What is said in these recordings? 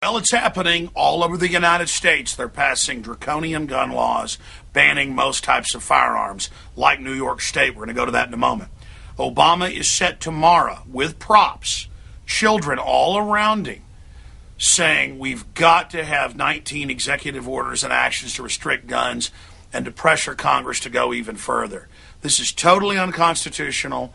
Well, it's happening all over the United States. They're passing draconian gun laws, banning most types of firearms, like New York State. We're going to go to that in a moment. Obama is set tomorrow with props, children all around him, saying we've got to have 19 executive orders and actions to restrict guns and to pressure Congress to go even further. This is totally unconstitutional.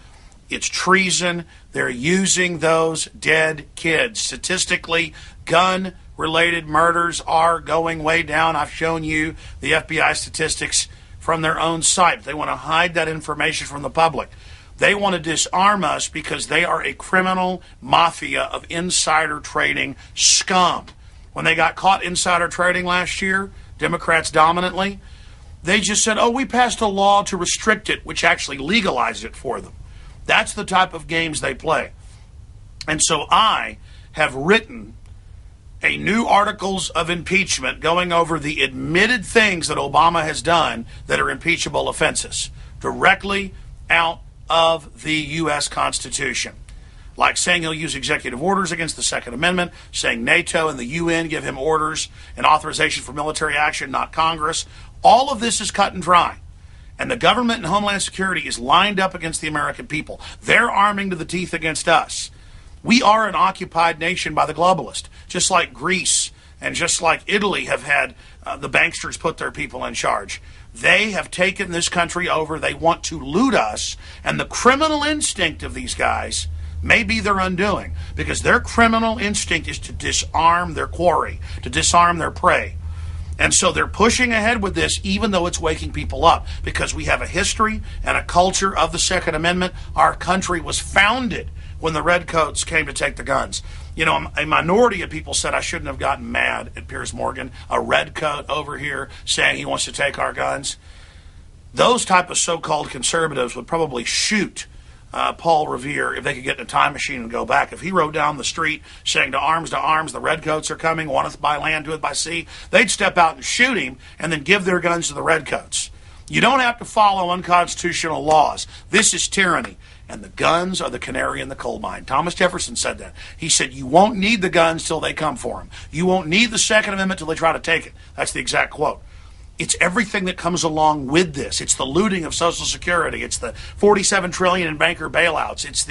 It's treason. They're using those dead kids. Statistically, gun-related murders are going way down. I've shown you the FBI statistics from their own site. They want to hide that information from the public. They want to disarm us because they are a criminal mafia of insider trading scum. When they got caught insider trading last year, Democrats dominantly, they just said, oh, we passed a law to restrict it, which actually legalized it for them. That's the type of games they play. And so I have written a new articles of impeachment going over the admitted things that Obama has done that are impeachable offenses directly out of the U.S. Constitution. Like saying he'll use executive orders against the Second Amendment, saying NATO and the UN give him orders and authorization for military action, not Congress. All of this is cut and dry. And the government and Homeland Security is lined up against the American people. They're arming to the teeth against us. We are an occupied nation by the globalists, just like Greece and just like Italy have had the banksters put their people in charge. They have taken this country over. They want to loot us. And the criminal instinct of these guys may be their undoing, because their criminal instinct is to disarm their quarry, to disarm their prey. And so they're pushing ahead with this, even though it's waking people up, because we have a history and a culture of the Second Amendment. Our country was founded when the Redcoats came to take the guns. You know, a minority of people said I shouldn't have gotten mad at Piers Morgan, a redcoat over here saying he wants to take our guns. Those type of so-called conservatives would probably shoot Paul Revere if they could get in a time machine and go back. If he rode down the street saying to arms, the redcoats are coming, waneth by land, doeth by sea, they'd step out and shoot him and then give their guns to the redcoats. You don't have to follow unconstitutional laws. This is tyranny. And the guns are the canary in the coal mine. Thomas Jefferson said that. He said, you won't need the guns till they come for them. You won't need the Second Amendment till they try to take it. That's the exact quote. It's everything that comes along with this. It's the looting of Social Security. It's the $47 trillion in banker bailouts. It's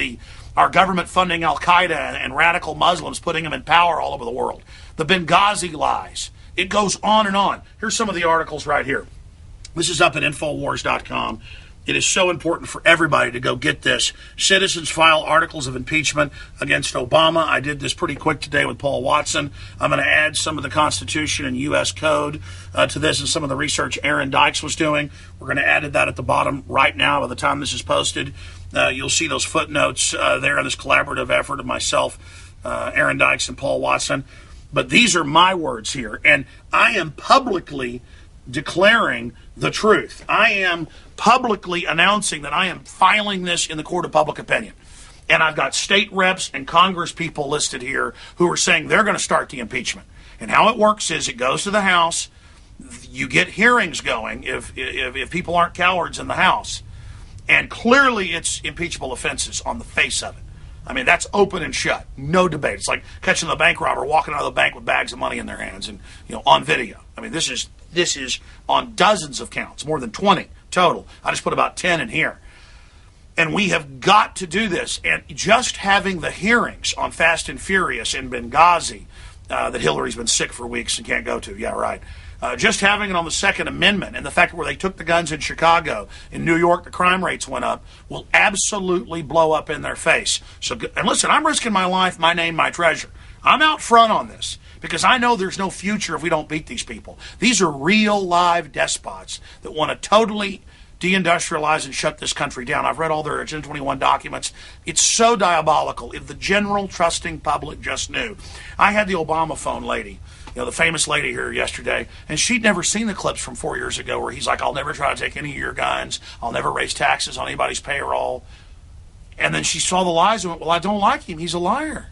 our government funding Al-Qaeda and radical Muslims, putting them in power all over the world. The Benghazi lies. It goes on and on. Here's some of the articles right here. This is up at Infowars.com. It is so important for everybody to go get this. Citizens file articles of impeachment against Obama. I did this pretty quick today with Paul Watson. I'm going to add some of the Constitution and U.S. Code to this and some of the research Aaron Dykes was doing. We're going to add that at the bottom right now by the time this is posted. You'll see those footnotes there in this collaborative effort of myself, Aaron Dykes, and Paul Watson. But these are my words here, and I am publicly declaring the truth. I am publicly announcing that I am filing this in the court of public opinion. And I've got state reps and Congress people listed here who are saying they're going to start the impeachment. And how it works is it goes to the House. You get hearings going if people aren't cowards in the House. And clearly it's impeachable offenses on the face of it. I mean, that's open and shut. No debate. It's like catching the bank robber walking out of the bank with bags of money in their hands and, on video. I mean, this is on dozens of counts, more than 20 total. I just put about 10 in here. And we have got to do this. And just having the hearings on Fast and Furious in Benghazi that Hillary's been sick for weeks and can't go to. Yeah, right. Just having it on the Second Amendment and the fact where they took the guns in Chicago, in New York, the crime rates went up, will absolutely blow up in their face. So, and listen, I'm risking my life, my name, my treasure. I'm out front on this because I know there's no future if we don't beat these people. These are real live despots that want to totally deindustrialize and shut this country down. I've read all their Agenda 21 documents. It's so diabolical. If the general trusting public just knew. I had the Obama phone lady, the famous lady here yesterday, and she'd never seen the clips from 4 years ago where he's like, I'll never try to take any of your guns. I'll never raise taxes on anybody's payroll. And then she saw the lies and went, well, I don't like him. He's a liar.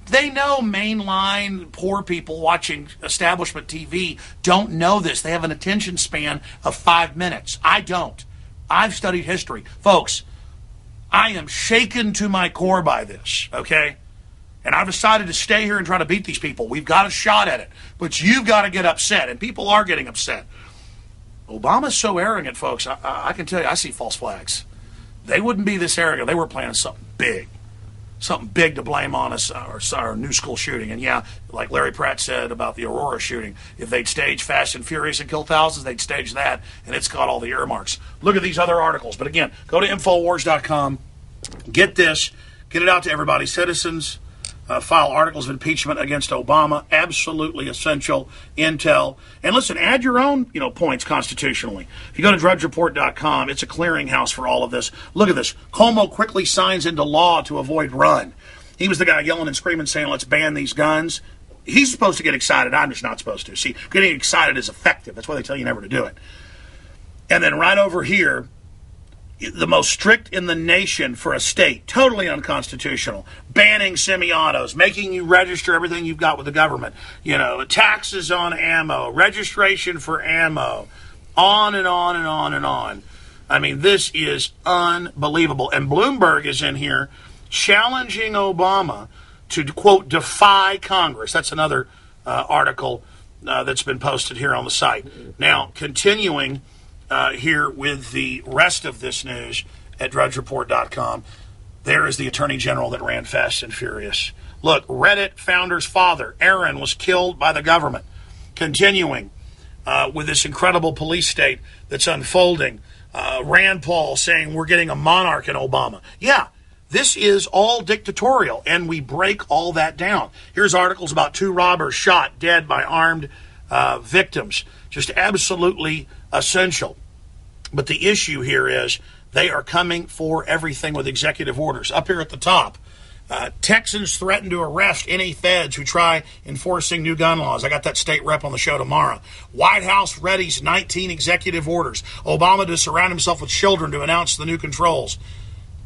They know mainline poor people watching establishment TV don't know this. They have an attention span of 5 minutes. I don't. I've studied history. Folks, I am shaken to my core by this, okay? And I've decided to stay here and try to beat these people. We've got a shot at it. But you've got to get upset. And people are getting upset. Obama's so arrogant, folks. I can tell you, I see false flags. They wouldn't be this arrogant. They were planning something big. Something big to blame on us, our new school shooting. And yeah, like Larry Pratt said about the Aurora shooting, if they'd stage Fast and Furious and kill thousands, they'd stage that, and it's got all the earmarks. Look at these other articles. But again, go to Infowars.com. Get this. Get it out to everybody. Citizens file articles of impeachment against Obama. Absolutely essential intel. And listen, add your own points constitutionally. If you go to drudgereport.com, it's a clearinghouse for all of this. Look at this. Cuomo quickly signs into law to avoid run. He was the guy yelling and screaming saying, let's ban these guns. He's supposed to get excited. I'm just not supposed to. See, getting excited is effective. That's why they tell you never to do it. And then right over here, the most strict in the nation for a state, totally unconstitutional, banning semi-autos, making you register everything you've got with the government, taxes on ammo, registration for ammo, on and on and on and on. I mean, this is unbelievable. And Bloomberg is in here challenging Obama to, quote, defy Congress. That's another article that's been posted here on the site. Now, continuing here with the rest of this news at drudgereport.com. There is the attorney general that ran Fast and Furious. Look, Reddit founder's father, Aaron, was killed by the government. Continuing with this incredible police state that's unfolding. Rand Paul saying we're getting a monarch in Obama. Yeah, this is all dictatorial, and we break all that down. Here's articles about 2 robbers shot dead by armed victims. Just absolutely essential. But the issue here is they are coming for everything with executive orders. Up here at the top, Texans threaten to arrest any feds who try enforcing new gun laws. I got that state rep on the show tomorrow. White House readies 19 executive orders. Obama to surround himself with children to announce the new controls.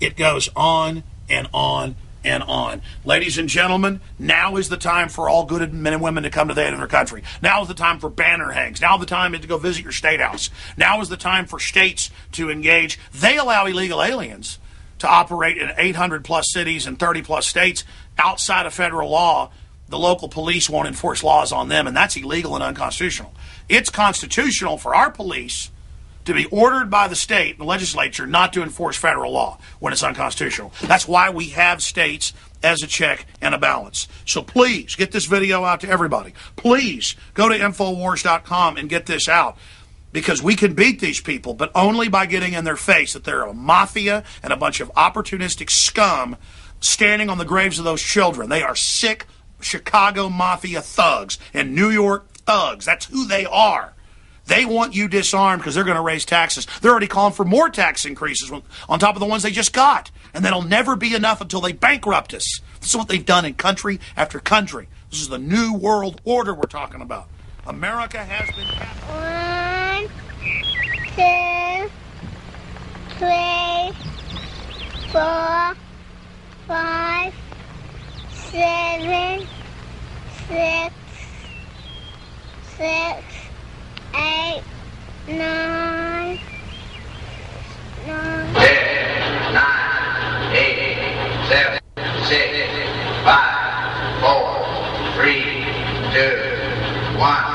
It goes on and on and on. Ladies and gentlemen, now is the time for all good men and women to come to the aid of their country. Now is the time for banner hangs. Now is the time to go visit your state house. Now is the time for states to engage. They allow illegal aliens to operate in 800 plus cities and 30 plus states outside of federal law. The local police won't enforce laws on them, and that's illegal and unconstitutional. It's constitutional for our police to be ordered by the state, the legislature, not to enforce federal law when it's unconstitutional. That's why we have states as a check and a balance. So please get this video out to everybody. Please go to Infowars.com and get this out, because we can beat these people, but only by getting in their face that they're a mafia and a bunch of opportunistic scum standing on the graves of those children. They are sick Chicago mafia thugs and New York thugs. That's who they are. They want you disarmed because they're going to raise taxes. They're already calling for more tax increases on top of the ones they just got. And that'll never be enough until they bankrupt us. This is what they've done in country after country. This is the new world order we're talking about. America has been captured. 1, 2, 3, 4, 5, 7, 6, 8, 9, 9. 10, 9, 8, 7, 6, 5, 4, 3, 2, 1.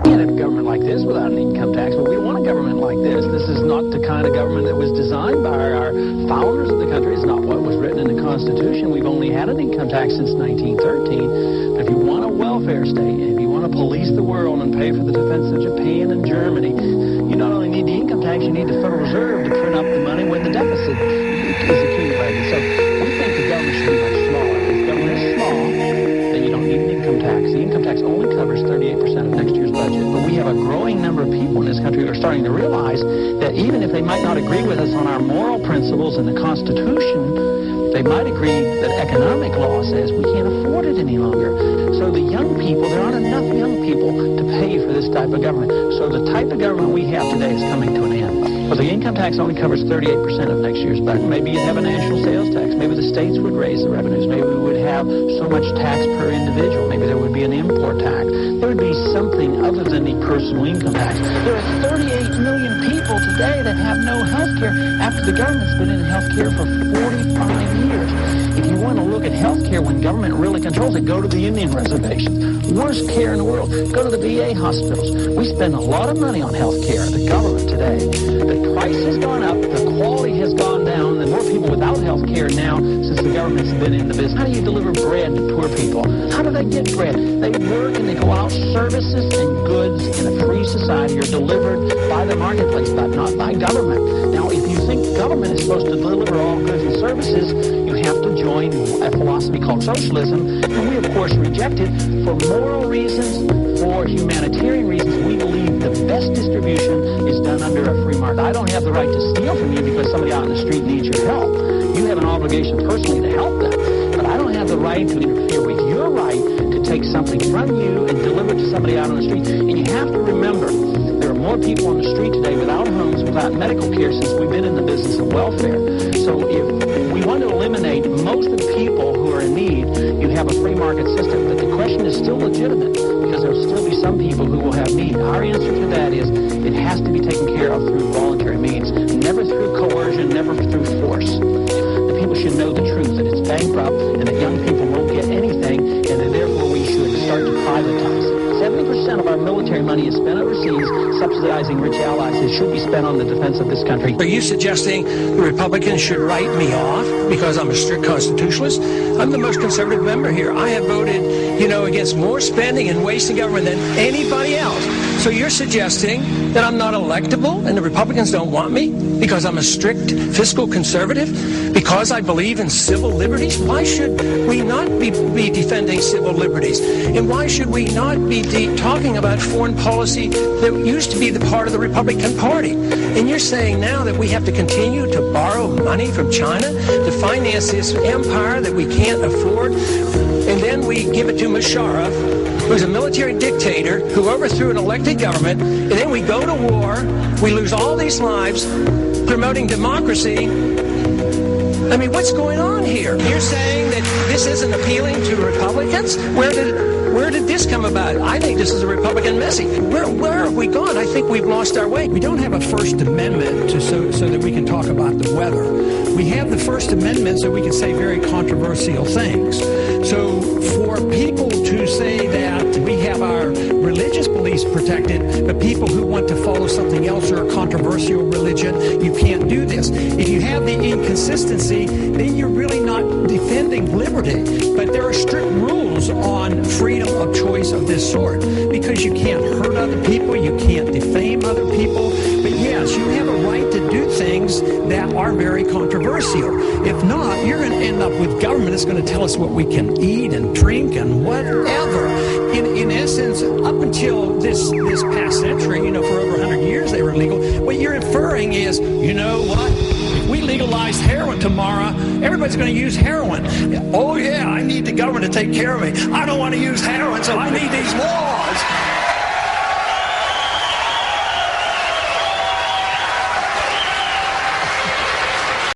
Can't have a government like this without an income tax, but we want a government like this. This is not the kind of government that was designed by our founders of the country. It's not what was written in the Constitution. We've only had an income tax since 1913. But if you want a welfare state, if you want to police the world and pay for the defense of Japan and Germany, you not only need the income tax, you need the Federal Reserve to print up the money when the deficit is accumulated. So we think the government should be much smaller. If the government is small, then you don't need an income tax. The income tax only covers 38% of next year's budget. But we have a growing number of people in this country who are starting to realize that even if they might not agree with us on our moral principles and the Constitution, they might agree that economic law says we can't afford it any longer. So the young people, there aren't enough young people to pay for this type of government. So the type of government we have today is coming to an end. Well, the income tax only covers 38% of next year's budget. Maybe you'd have a national sales tax. Maybe the states would raise the revenues. Maybe we would have so much tax per individual. Maybe there would be an import tax. There would be something other than the personal income tax. There are 38 million people people today that have no health care after the government's been in health care for 45 years. If you want to look at health care when government really controls it, go to the Indian reservations. Worst care in the world. Go to the VA hospitals. We spend a lot of money on health care, the government today. The price has gone up, the quality has gone down, and more people without health care now since the government's been in the business. How do you deliver bread to poor people? How do they get bread? They work and they go out. Services and goods in a free society are delivered by the marketplace, but not by government. Now, if you think government is supposed to deliver all goods and services, you have to join a philosophy called socialism, and we, of course, reject it for moral reasons, for humanitarian reasons. We believe the best distribution is done under a free market. I don't have the right to steal from you because somebody out in the street needs your help. You have an obligation personally to help them, but I don't have the right to interfere with your right to take something from you and deliver it to somebody out on the street. And you have to remember, there are more people on the street today without homes, without medical care since we've been in the business of welfare. So if we want to eliminate most of the people who are in need, you have a free market system. But the question is still legitimate because there will still be some people who will have need. Our answer to that is it has to be taken care of through voluntary means, never through coercion, never through force. The people should know the truth, that it's bankrupt and that young people won't get anything, and that therefore we should start to privatize it. 70% of our military money is spent overseas subsidizing rich allies. It should be spent on the defense of this country. Are you suggesting the Republicans should write me off because I'm a strict constitutionalist? I'm the most conservative member here. I have voted, against more spending and wasting government than anybody else. So you're suggesting that I'm not electable and the Republicans don't want me because I'm a strict fiscal conservative? Because I believe in civil liberties? Why should we not be defending civil liberties? And why should we not be talking about foreign policy that used to be the part of the Republican Party? And you're saying now that we have to continue to borrow money from China to finance this empire that we can't afford? And then we give it to Musharraf, who's a military dictator who overthrew an elected government, and then we go to war, we lose all these lives promoting democracy. I mean, what's going on here? You're saying that this isn't appealing to Republicans? Where did this come about? I think this is a Republican message. Where have we gone? I think we've lost our way. We don't have a First Amendment so that we can talk about the weather. We have the First Amendment so we can say very controversial things. So for people to say that we have our religious beliefs protected, but people who want to follow something else or a controversial religion, you can't do this. If you have the inconsistency, then you're really not defending liberty. But there are strict rules on freedom of choice of this sort, because you can't hurt other people, you can't defame other people. But yes, you have a right to do things that are very controversial. If not, you're going to end up with government that's going to tell us what we can eat and drink and whatever. In essence, up until this past century, for over 100 years they were legal. What you're inferring is, you know what? If we legalize heroin tomorrow, everybody's going to use heroin. Oh yeah, I need the government to take care of me. I don't want to use heroin, so I need these laws.